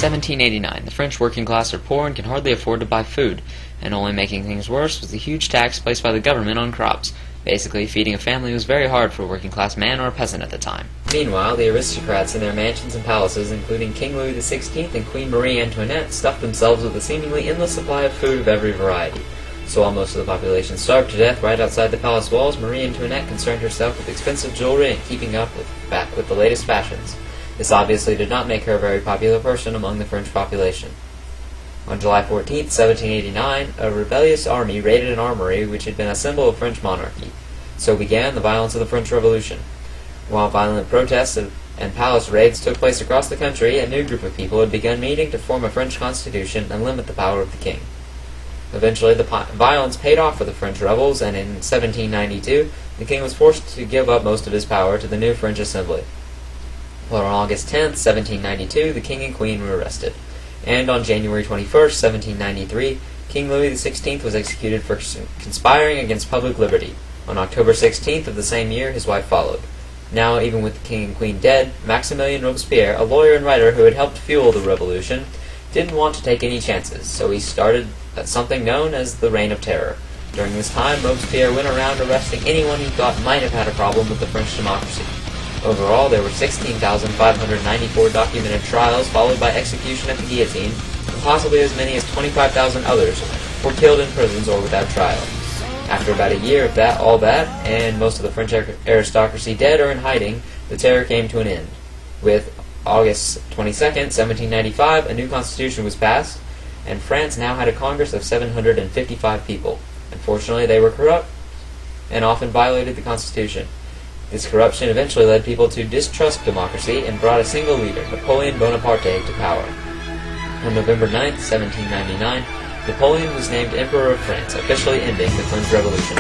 1789. The French working class are poor and can hardly afford to buy food, and only making things worse was the huge tax placed by the government on crops. Basically, feeding a family was very hard for a working-class man or a peasant at the time. Meanwhile, the aristocrats in their mansions and palaces, including King Louis XVI and Queen Marie Antoinette, stuffed themselves with a seemingly endless supply of food of every variety. So while most of the population starved to death right outside the palace walls, Marie Antoinette concerned herself with expensive jewelry and keeping up with the latest fashions. This obviously did not make her a very popular person among the French population. On July 14, 1789, a rebellious army raided an armory which had been a symbol of French monarchy. So began the violence of the French Revolution. While violent protests and palace raids took place across the country, a new group of people had begun meeting to form a French constitution and limit the power of the king. Eventually, the violence paid off for the French rebels, and in 1792, the king was forced to give up most of his power to the new French Assembly. Well, on August 10, 1792, the king and queen were arrested. And on January 21, 1793, King Louis XVI was executed for conspiring against public liberty. On October 16th of the same year, his wife followed. Now, even with the king and queen dead, Maximilien Robespierre, a lawyer and writer who had helped fuel the revolution, didn't want to take any chances, so he started something known as the Reign of Terror. During this time, Robespierre went around arresting anyone he thought might have had a problem with the French democracy. Overall, there were 16,594 documented trials, followed by execution at the guillotine, and possibly as many as 25,000 others were killed in prisons or without trial. After about a year of all that, and most of the French aristocracy dead or in hiding, the terror came to an end. With August 22, 1795, a new constitution was passed, and France now had a Congress of 755 people. Unfortunately, they were corrupt and often violated the Constitution. This corruption eventually led people to distrust democracy and brought a single leader, Napoleon Bonaparte, to power. On November 9, 1799, Napoleon was named Emperor of France, officially ending the French Revolution.